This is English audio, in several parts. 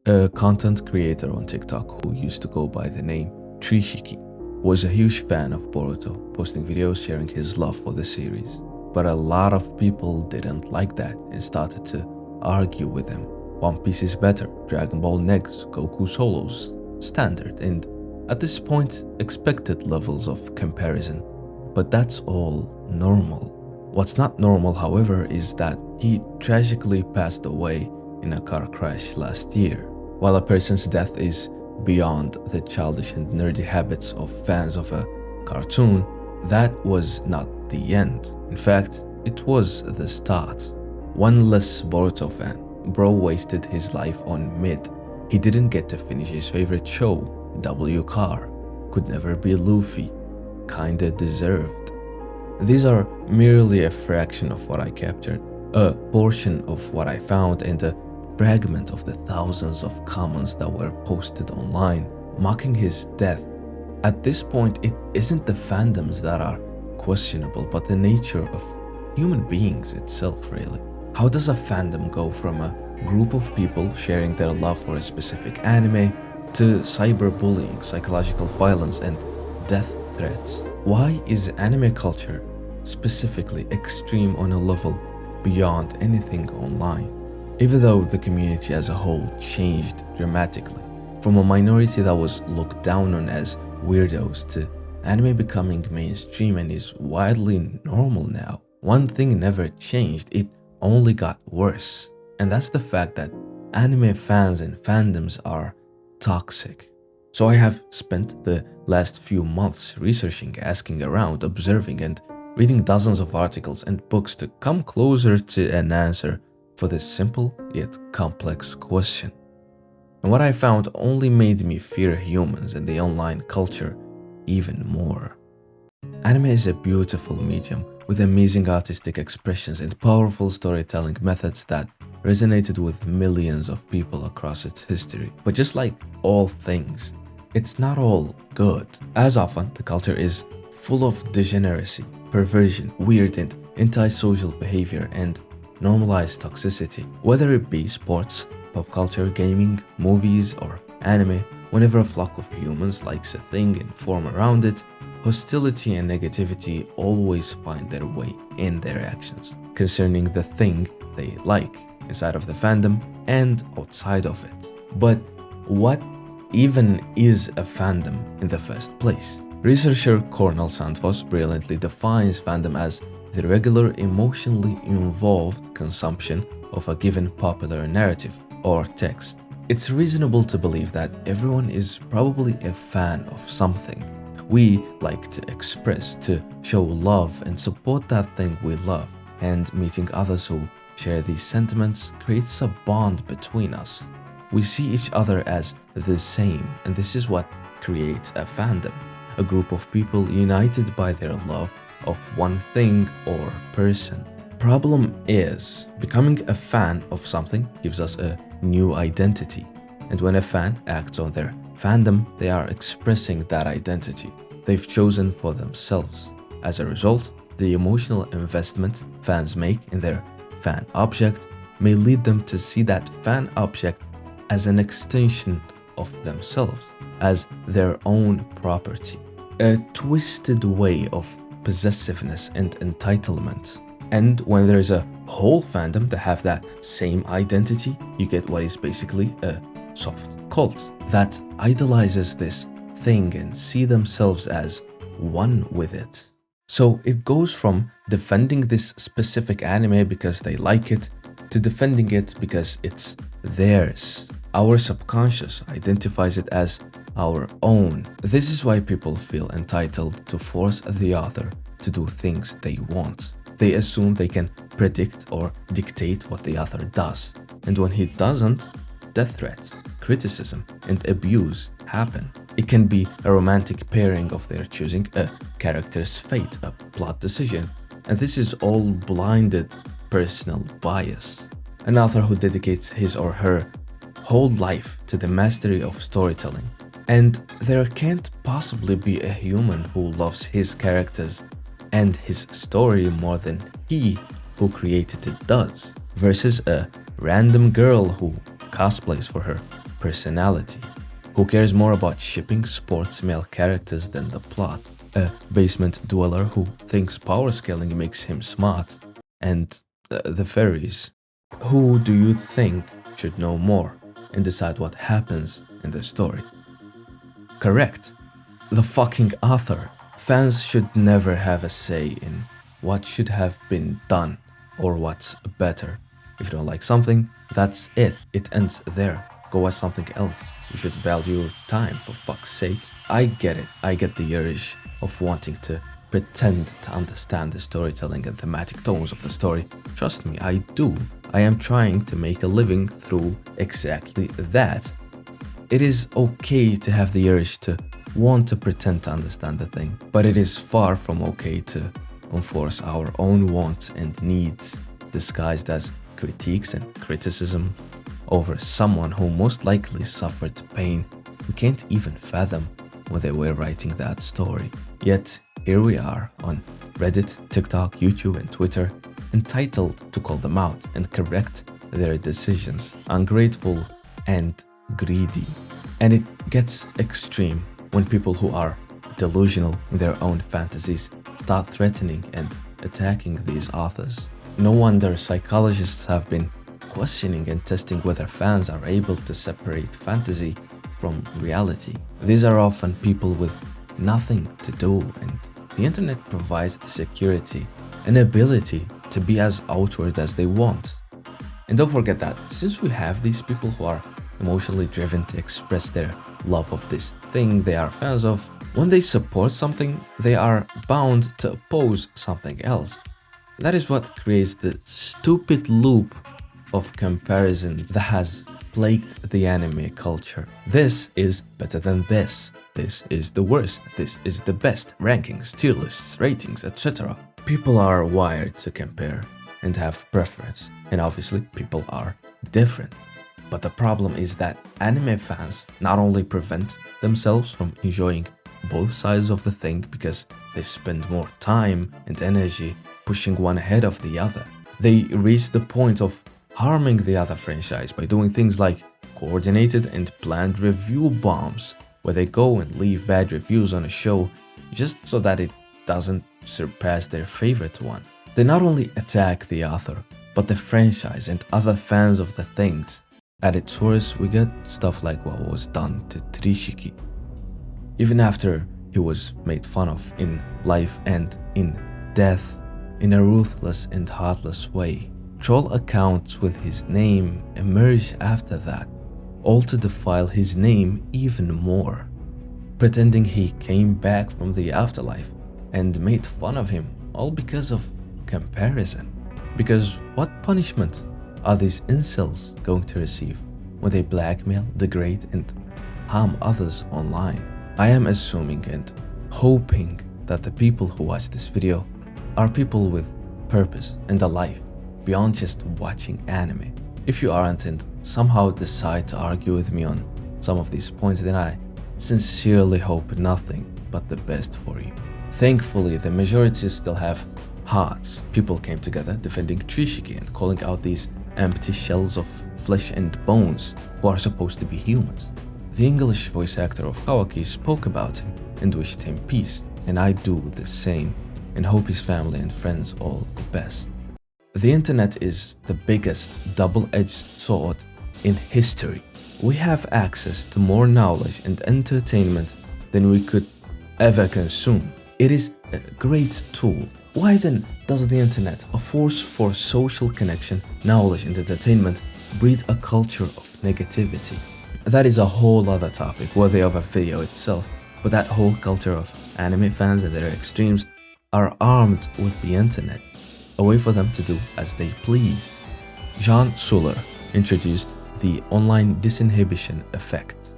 A content creator on TikTok who used to go by the name Trishiki was a huge fan of Boruto, posting videos sharing his love for the series. But a lot of people didn't like that and started to argue with him. One Piece is better, Dragon Ball next, Goku solos, standard, and at this point, expected levels of comparison. But that's all normal. What's not normal, however, is that he tragically passed away in a car crash last year. While a person's death is beyond the childish and nerdy habits of fans of a cartoon, that was not the end. In fact, it was the start. One less Boruto fan. Bro wasted his life on mid. He didn't get to finish his favorite show, W Car. Could never be Luffy. Kinda deserved. These are merely a fraction of what I captured, a portion of what I found, and a fragment of the thousands of comments that were posted online mocking his death. At this point, it isn't the fandoms that are questionable, but the nature of human beings itself, really. How does a fandom go from a group of people sharing their love for a specific anime to cyberbullying, psychological violence, and death threats? Why is anime culture specifically extreme on a level beyond anything online? Even though the community as a whole changed dramatically, from a minority that was looked down on as weirdos to anime becoming mainstream and is widely normal now, one thing never changed, it only got worse. And that's the fact that anime fans and fandoms are toxic. So I have spent the last few months researching, asking around, observing, and reading dozens of articles and books to come closer to an answer for this simple yet complex question. And what I found only made me fear humans and the online culture even more. Anime is a beautiful medium with amazing artistic expressions and powerful storytelling methods that resonated with millions of people across its history. But just like all things, it's not all good. As often, the culture is full of degeneracy, perversion, weird and antisocial behavior, and normalized toxicity. Whether it be sports, pop culture, gaming, movies, or anime, whenever a flock of humans likes a thing and form around it, hostility and negativity always find their way in their actions concerning the thing they like, inside of the fandom and outside of it. But what even is a fandom in the first place? Researcher Cornel Sandvoss brilliantly defines fandom as the regular emotionally involved consumption of a given popular narrative or text. It's reasonable to believe that everyone is probably a fan of something. We like to express, to show love and support that thing we love, and meeting others who share these sentiments creates a bond between us. We see each other as the same, and this is what creates a fandom, a group of people united by their love of one thing or person. Problem is, becoming a fan of something gives us a new identity, and when a fan acts on their fandom, they are expressing that identity they've chosen for themselves. As a result, the emotional investment fans make in their fan object may lead them to see that fan object as an extension of themselves, as their own property. A twisted way of possessiveness and entitlement. And when there's a whole fandom that have that same identity, you get what is basically a soft cult that idolizes this thing and see themselves as one with it. So it goes from defending this specific anime because they like it to defending it because it's theirs. Our subconscious identifies it as our own. This is why people feel entitled to force the author to do things they want. They assume they can predict or dictate what the author does. And when he doesn't, death threats, criticism, and abuse happen. It can be a romantic pairing of their choosing, a character's fate, a plot decision, and this is all blinded personal bias. An author who dedicates his or her whole life to the mastery of storytelling, and there can't possibly be a human who loves his characters and his story more than he who created it does, versus a random girl who cosplays for her personality? Who cares more about shipping sports male characters than the plot? A basement dweller who thinks power scaling makes him smart? And the fairies. Who do you think should know more and decide what happens in the story? Correct. The fucking author. Fans should never have a say in what should have been done or what's better. If you don't like something, that's it. It ends there. Go watch something else. You should value your time, for fuck's sake. I get it. I get the urge of wanting to pretend to understand the storytelling and thematic tones of the story. Trust me, I do. I am trying to make a living through exactly that. It is okay to have the urge to want to pretend to understand the thing, but it is far from okay to enforce our own wants and needs disguised as critiques and criticism over someone who most likely suffered pain we can't even fathom when they were writing that story. Yet here we are on Reddit, TikTok, YouTube and Twitter, entitled to call them out and correct their decisions, ungrateful and greedy. And it gets extreme when people who are delusional in their own fantasies start threatening and attacking these authors. No wonder psychologists have been questioning and testing whether fans are able to separate fantasy from reality. These are often people with nothing to do, and the internet provides the security and ability to be as outward as they want. And don't forget that since we have these people who are emotionally driven to express their love of this thing they are fans of, when they support something, they are bound to oppose something else. That is what creates the stupid loop of comparison that has plagued the anime culture. This is better than this. This is the worst. This is the best. Rankings, tier lists, ratings, etc. People are wired to compare and have preference, and obviously people are different. But the problem is that anime fans not only prevent themselves from enjoying both sides of the thing because they spend more time and energy pushing one ahead of the other, they reach the point of harming the other franchise by doing things like coordinated and planned review bombs, where they go and leave bad reviews on a show just so that it doesn't surpass their favorite one. They not only attack the author, but the franchise and other fans of the things. At its source, we get stuff like what was done to Trishiki. Even after he was made fun of in life and in death, in a ruthless and heartless way. Troll accounts with his name emerge after that, all to defile his name even more, pretending he came back from the afterlife and made fun of him, all because of comparison. Because what punishment are these incels going to receive when they blackmail, degrade and harm others online? I am assuming and hoping that the people who watch this video are people with purpose and a life beyond just watching anime. If you aren't and somehow decide to argue with me on some of these points, then I sincerely hope nothing but the best for you. Thankfully, the majority still have hearts. People came together defending Trishiki and calling out these empty shells of flesh and bones who are supposed to be humans. The English voice actor of Kawaki spoke about him and wished him peace, and I do the same and hope his family and friends all the best. The internet is the biggest double-edged sword in history. We have access to more knowledge and entertainment than we could ever consume. It is a great tool. Why then does the internet, a force for social connection, knowledge and entertainment, breed a culture of negativity? That is a whole other topic worthy of a video itself, but that whole culture of anime fans and their extremes are armed with the internet, a way for them to do as they please. Jean Suller introduced the online disinhibition effect.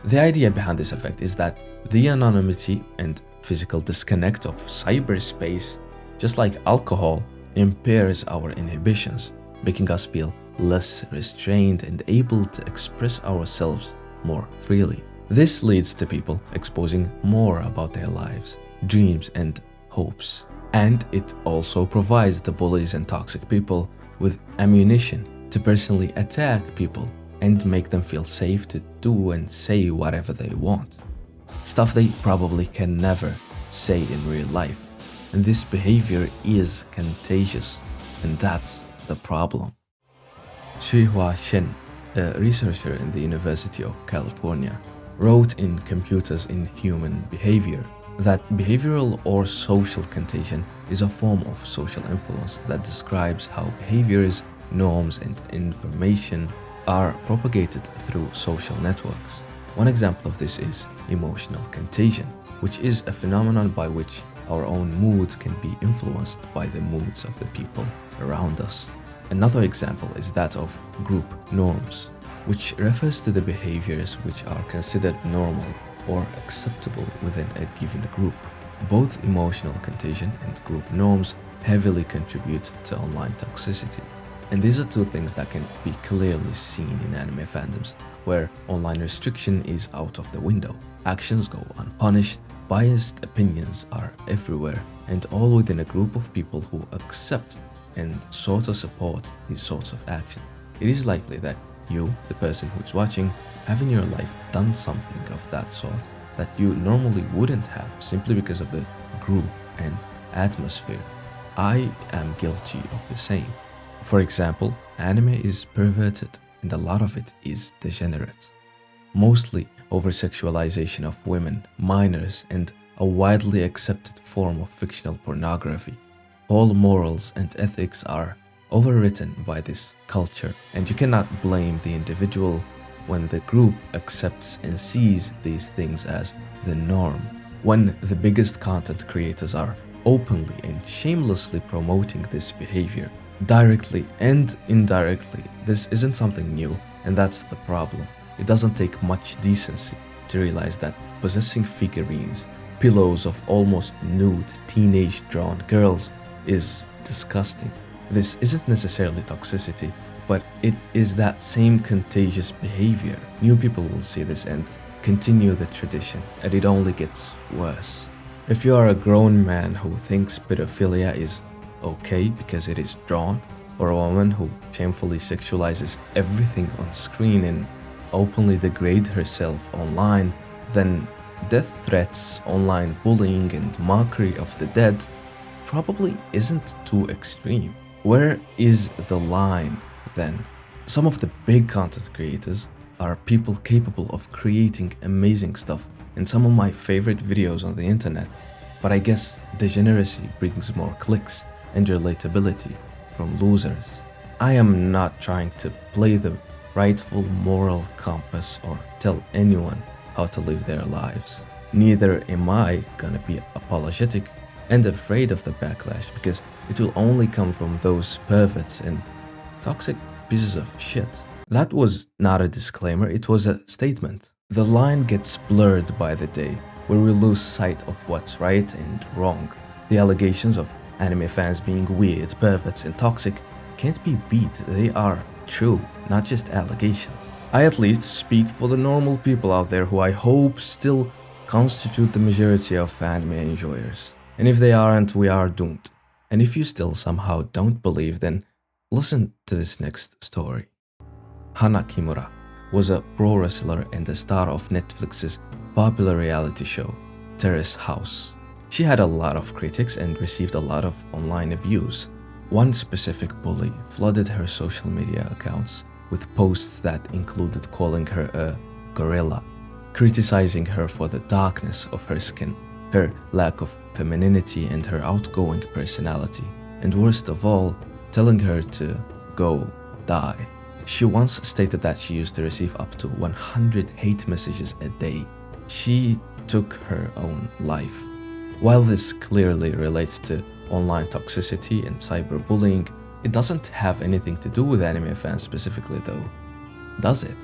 The idea behind this effect is that the anonymity and physical disconnect of cyberspace, just like alcohol, impairs our inhibitions, making us feel less restrained and able to express ourselves more freely. This leads to people exposing more about their lives, dreams and hopes. And it also provides the bullies and toxic people with ammunition to personally attack people and make them feel safe to do and say whatever they want. Stuff they probably can never say in real life. And this behavior is contagious, and that's the problem. Xuehua Shen, a researcher in the University of California, wrote in Computers in Human Behavior that behavioral or social contagion is a form of social influence that describes how behaviors, norms, and information are propagated through social networks. One example of this is emotional contagion, which is a phenomenon by which our own moods can be influenced by the moods of the people around us. Another example is that of group norms, which refers to the behaviors which are considered normal or acceptable within a given group. Both emotional contagion and group norms heavily contribute to online toxicity. And these are two things that can be clearly seen in anime fandoms, where online restriction is out of the window. Actions go unpunished, biased opinions are everywhere, and all within a group of people who accept and sort of support these sorts of actions. It is likely that you, the person who is watching, have in your life done something of that sort that you normally wouldn't have simply because of the group and atmosphere. I am guilty of the same. For example, anime is perverted and a lot of it is degenerate. Mostly over-sexualization of women, minors, and a widely accepted form of fictional pornography. All morals and ethics are overwritten by this culture, and you cannot blame the individual when the group accepts and sees these things as the norm. When the biggest content creators are openly and shamelessly promoting this behavior, directly and indirectly, this isn't something new, and that's the problem. It doesn't take much decency to realize that possessing figurines, pillows of almost nude teenage drawn girls is disgusting. This isn't necessarily toxicity, but it is that same contagious behavior. New people will see this and continue the tradition, and it only gets worse. If you are a grown man who thinks pedophilia is okay because it is drawn, or a woman who shamefully sexualizes everything on screen and openly degrade herself online, then death threats, online bullying, and mockery of the dead probably isn't too extreme. Where is the line then? Some of the big content creators are people capable of creating amazing stuff and some of my favorite videos on the internet, but I guess degeneracy brings more clicks and relatability from losers. I am not trying to play the rightful moral compass or tell anyone how to live their lives. Neither am I gonna be apologetic and afraid of the backlash, because it will only come from those perverts and toxic pieces of shit. That was not a disclaimer, it was a statement. The line gets blurred by the day, where we lose sight of what's right and wrong. The allegations of anime fans being weird, perverts, and toxic can't be beat. They are true, not just allegations. I at least speak for the normal people out there who I hope still constitute the majority of anime enjoyers. And if they aren't, we are doomed. And if you still somehow don't believe, then listen to this next story. Hana Kimura was a pro wrestler and the star of Netflix's popular reality show, Terrace House. She had a lot of critics and received a lot of online abuse. One specific bully flooded her social media accounts with posts that included calling her a gorilla, criticizing her for the darkness of her skin, her lack of femininity, and her outgoing personality, and worst of all, telling her to go die. She once stated that she used to receive up to 100 hate messages a day. She took her own life. While this clearly relates to online toxicity and cyberbullying, it doesn't have anything to do with anime fans specifically though. Does it?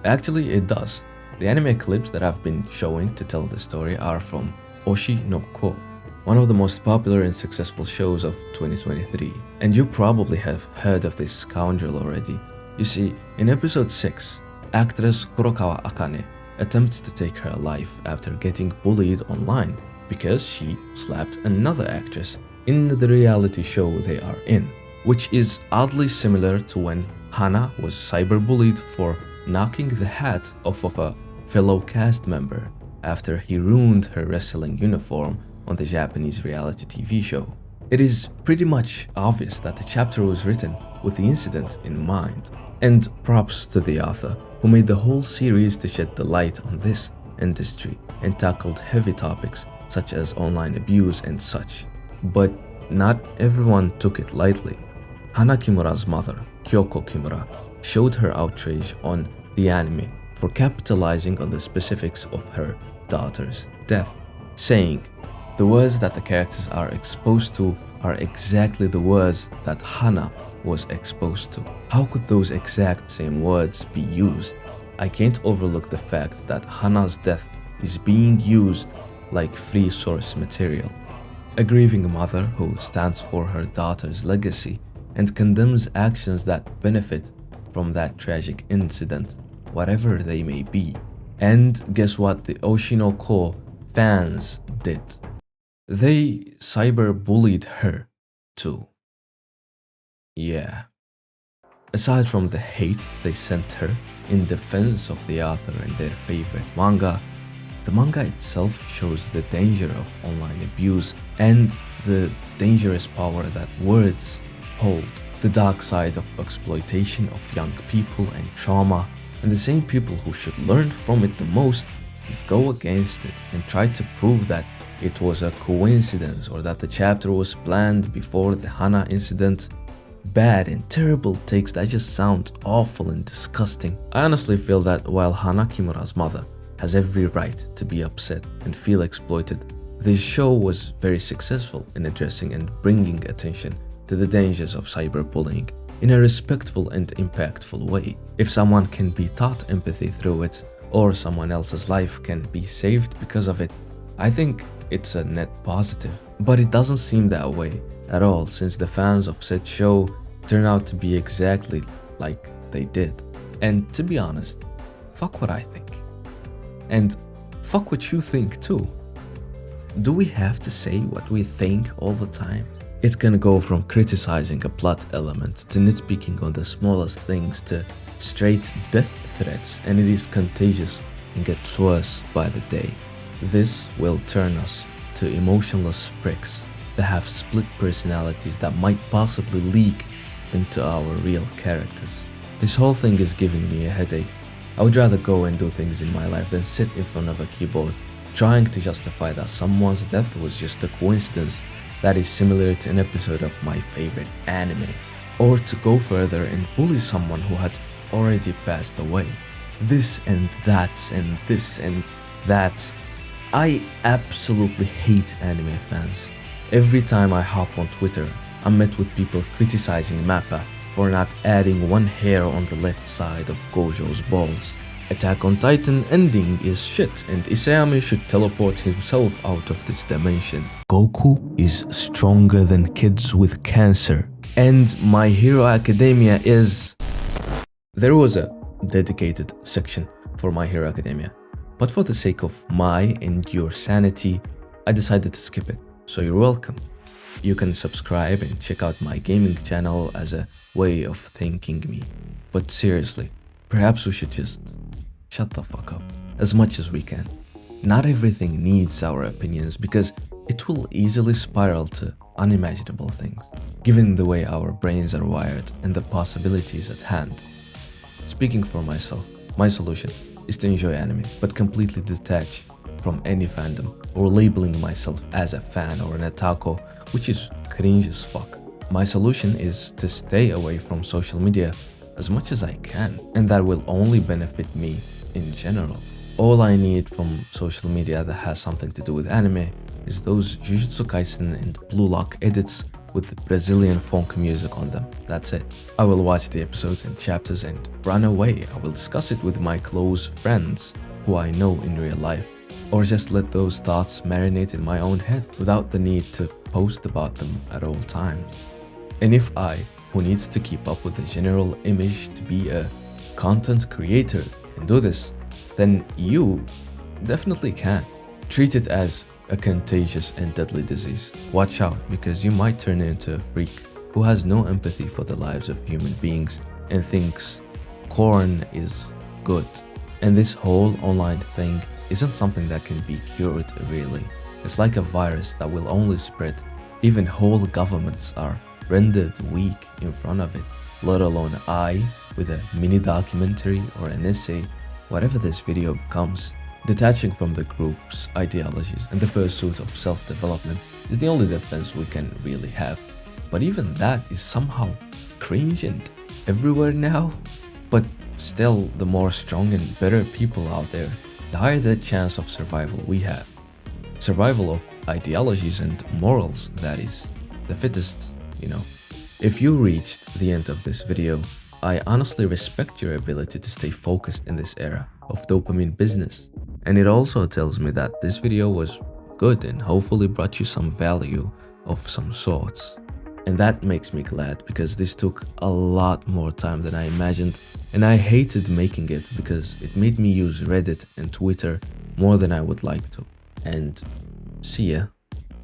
Actually, it does. The anime clips that I've been showing to tell the story are from Oshi no Ko, one of the most popular and successful shows of 2023. And you probably have heard of this scoundrel already. You see, in episode 6, actress Kurokawa Akane attempts to take her life after getting bullied online because she slapped another actress in the reality show they are in, which is oddly similar to when Hana was cyberbullied for knocking the hat off of a fellow cast member after he ruined her wrestling uniform on the Japanese reality TV show. It is pretty much obvious that the chapter was written with the incident in mind, and props to the author who made the whole series to shed the light on this industry and tackled heavy topics such as online abuse and such. But not everyone took it lightly. Hana Kimura's mother, Kyoko Kimura, showed her outrage on the anime for capitalizing on the specifics of her daughter's death, saying, "The words that the characters are exposed to are exactly the words that Hana was exposed to. How could those exact same words be used? I can't overlook the fact that Hana's death is being used like free source material." A grieving mother who stands for her daughter's legacy and condemns actions that benefit from that tragic incident, whatever they may be. And guess what the Oshinoko fans did? They cyberbullied her too. Yeah. Aside from the hate they sent her in defense of the author and their favorite manga, the manga itself shows the danger of online abuse and the dangerous power that words hold, the dark side of exploitation of young people and trauma, and the same people who should learn from it the most go against it and try to prove that it was a coincidence or that the chapter was planned before the Hana incident. Bad and terrible takes that just sound awful and disgusting. I honestly feel that while Hana Kimura's mother has every right to be upset and feel exploited, this show was very successful in addressing and bringing attention to the dangers of cyberbullying in a respectful and impactful way. If someone can be taught empathy through it, or someone else's life can be saved because of it, I think it's a net positive. But it doesn't seem that way at all, since the fans of said show turn out to be exactly like they did. And to be honest, fuck what I think. And fuck what you think too. Do we have to say what we think all the time? It can go from criticizing a plot element to nitpicking on the smallest things to straight death threats, and it is contagious and gets worse by the day. This will turn us to emotionless pricks that have split personalities that might possibly leak into our real characters. This whole thing is giving me a headache. I would rather go and do things in my life than sit in front of a keyboard trying to justify that someone's death was just a coincidence that is similar to an episode of my favorite anime, or to go further and bully someone who had already passed away. This and that and this and that. I absolutely hate anime fans. Every time I hop on Twitter, I'm met with people criticizing MAPPA for not adding one hair on the left side of Gojo's balls. Attack on Titan ending is shit and Isayama should teleport himself out of this dimension. Goku is stronger than kids with cancer. And My Hero Academia is... There was a dedicated section for My Hero Academia, but for the sake of my and your sanity, I decided to skip it. So you're welcome. You can subscribe and check out my gaming channel as a way of thanking me. But seriously, perhaps we should just shut the fuck up as much as we can. Not everything needs our opinions because it will easily spiral to unimaginable things, given the way our brains are wired and the possibilities at hand. Speaking for myself, my solution is to enjoy anime, but completely detach from any fandom or labeling myself as a fan or an otaku, which is cringe as fuck. My solution is to stay away from social media as much as I can, and that will only benefit me in general. All I need from social media that has something to do with anime is those Jujutsu Kaisen and Blue Lock edits with Brazilian funk music on them. That's it. I will watch the episodes and chapters and run away. I will discuss it with my close friends who I know in real life, or just let those thoughts marinate in my own head without the need to post about them at all times. And if I, who needs to keep up with the general image to be a content creator, can do this, then you definitely can. Treat it as a contagious and deadly disease. Watch out, because you might turn into a freak who has no empathy for the lives of human beings and thinks corn is good. And this whole online thing isn't something that can be cured really. It's like a virus that will only spread. Even whole governments are rendered weak in front of it, let alone I, with a mini documentary or an essay, whatever this video becomes. Detaching from the group's ideologies and the pursuit of self-development is the only defense we can really have. But even that is somehow cringe and everywhere now. But still, the more strong and better people out there, the higher the chance of survival we have. Survival of ideologies and morals, that is. The fittest, you know. If you reached the end of this video, I honestly respect your ability to stay focused in this era of dopamine business. And it also tells me that this video was good and hopefully brought you some value of some sorts. And that makes me glad because this took a lot more time than I imagined, and I hated making it because it made me use Reddit and Twitter more than I would like to. And see ya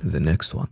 in the next one.